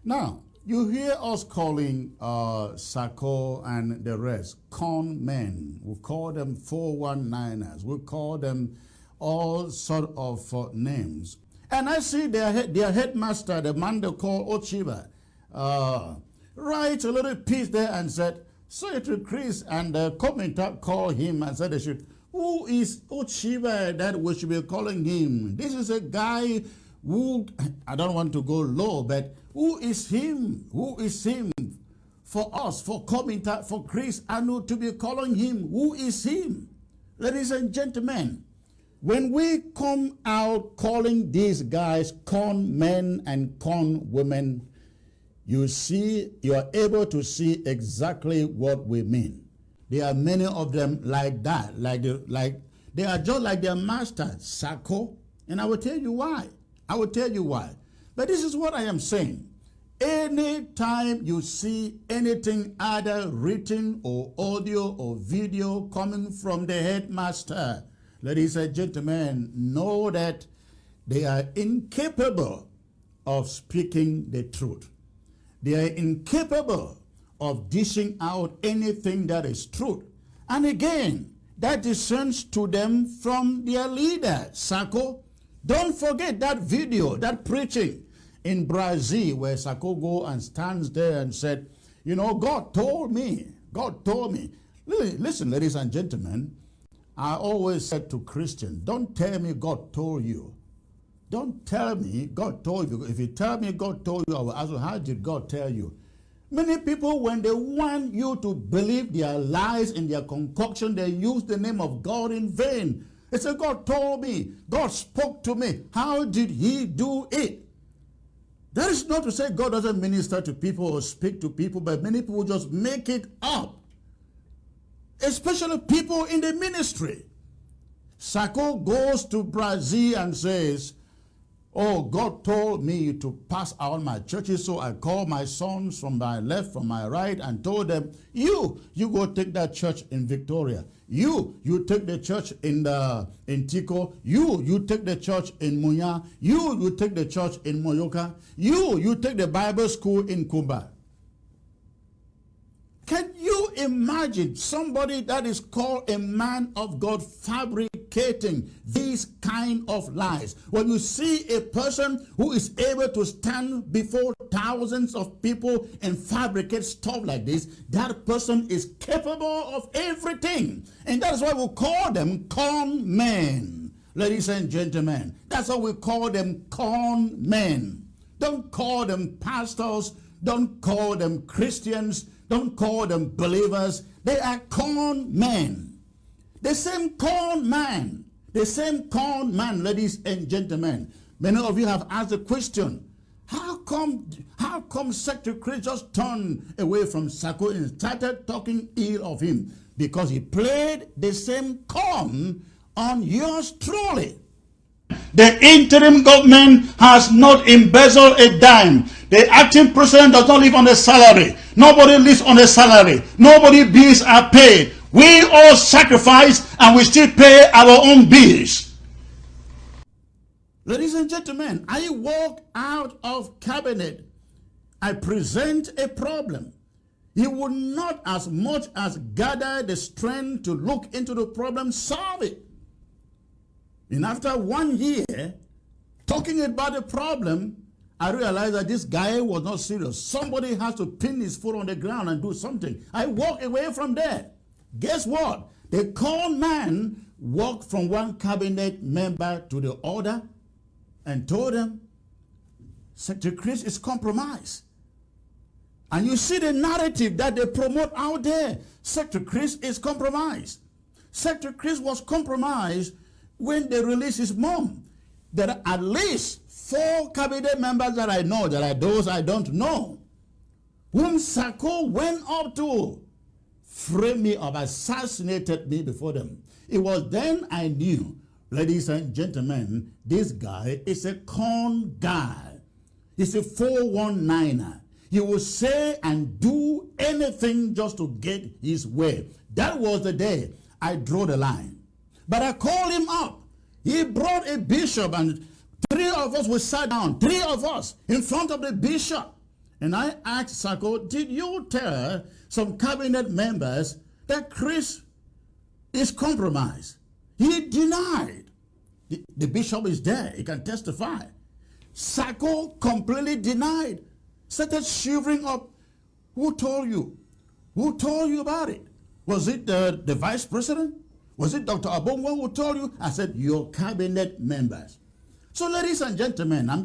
Now, you hear us calling Sako and the rest con men. We call them 419ers. We call them all sort of names. And I see their headmaster, the man they call Uchiba, write a little piece there and said, say to Chris, and the commentator called him and said, who is Uchiba that we should be calling him? This is a guy who, I don't want to go low, but who is him? Who is him for us, for commentator, for Chris Anu to be calling him? Who is him? Ladies and gentlemen, when we come out calling these guys con men and con women, you are able to see exactly what we mean. There are many of them like that, they are just like their master, Sako, and I will tell you why. But this is what I am saying. Anytime you see anything either written or audio or video coming from the headmaster, ladies and gentlemen, know that they are incapable of speaking the truth. They are incapable of dishing out anything that is truth. And again, that descends to them from their leader, Sako. Don't forget that video, that preaching in Brazil, where Sako go and stands there and said, you know, God told me. Listen, ladies and gentlemen, I always said to Christians, don't tell me God told you. Don't tell me God told you. If you tell me God told you, I will ask you, how did God tell you? Many people, when they want you to believe their lies and their concoction, they use the name of God in vain. They say, God told me, God spoke to me. How did he do it? That is not to say God doesn't minister to people or speak to people, but many people just make it up. Especially people in the ministry. Sako goes to Brazil and says, oh, God told me to pass out my churches, so I called my sons from my left, from my right, and told them, you go take that church in Victoria. You take the church in Tico. You take the church in Munya. You take the church in Moyoka. You take the Bible school in Cuba. Can you imagine somebody that is called a man of God fabricating these kind of lies? When you see a person who is able to stand before thousands of people and fabricate stuff like this, that person is capable of everything. And that's why we call them con men. Ladies and gentlemen, that's why we call them con men. Don't call them pastors. Don't call them Christians. Don't call them believers. They are con men. The same con man, ladies and gentlemen. Many of you have asked the question, how come Secretary Chris just turned away from Sako and started talking ill of him? Because he played the same con on yours truly. The interim government has not embezzled a dime. The acting president does not live on a salary. Nobody lives on a salary. Nobody bills are paid. We all sacrifice and we still pay our own bills. Ladies and gentlemen, I walk out of cabinet. I present a problem. He would not as much as gather the strength to look into the problem, solve it. And after 1 year, talking about the problem, I realized that this guy was not serious. Somebody has to pin his foot on the ground and do something. I walked away from there. Guess what? The con man walked from one cabinet member to the other and told them, Secretary Chris is compromised. And you see the narrative that they promote out there. Secretary Chris is compromised. Secretary Chris was compromised when they released his mom. There are at least 4 cabinet members that I know, there are those I don't know, whom Sako went up to, framed me up, assassinated me before them. It was then I knew, ladies and gentlemen, this guy is a con guy. He's a 419er. He will say and do anything just to get his way. That was the day I drew the line. But I called him up. He brought a bishop and 3 of us, we sat down, 3 of us in front of the bishop. And I asked Sako, did you tell some cabinet members that Chris is compromised? He denied. The bishop is there. He can testify. Sako completely denied. Started shivering up. Who told you? Who told you about it? Was it the vice president? Was it Dr. Abongwa who told you? I said, your cabinet members. So ladies and gentlemen, I'm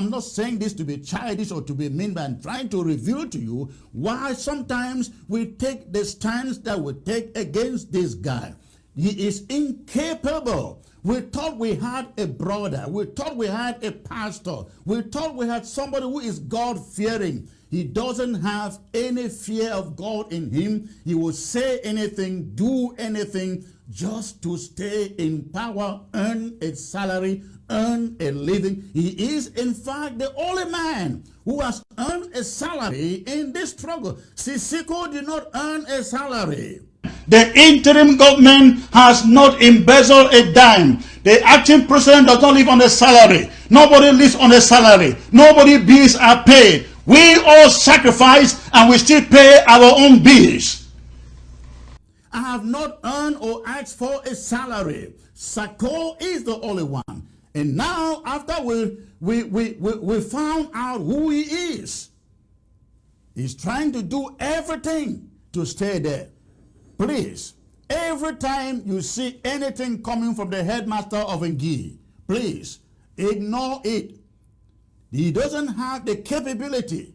not saying this to be childish or to be mean, but I'm trying to reveal to you why sometimes we take the stance that we take against this guy. He is incapable. We thought we had a brother. We thought we had a pastor. We thought we had somebody who is God-fearing. He doesn't have any fear of God in him. He will say anything, do anything, just to stay in power, earn a salary, earn a living. He is, in fact, the only man who has earned a salary in this struggle. Sisiko did not earn a salary. The interim government has not embezzled a dime. The acting president does not live on a salary. Nobody lives on a salary. Nobody bills are paid. We all sacrifice and we still pay our own bills. I have not earned or asked for a salary. Sako is the only one. And now after we found out who he is, he's trying to do everything to stay there. Please, every time you see anything coming from the headmaster of Ngi, please ignore it. He doesn't have the capability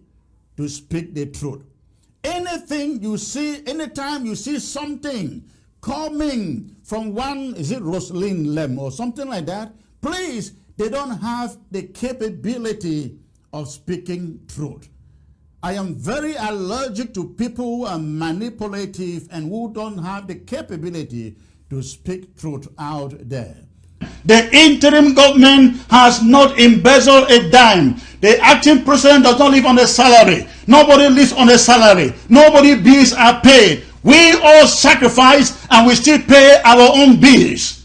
to speak the truth. Anything you see, anytime you see something coming from one, is it Roslyn Lem or something like that, please, they don't have the capability of speaking truth. I am very allergic to people who are manipulative and who don't have the capability to speak truth out there. The interim government has not embezzled a dime. The acting president does not live on a salary. Nobody lives on a salary. Nobody bills are paid. We all sacrifice and we still pay our own bills.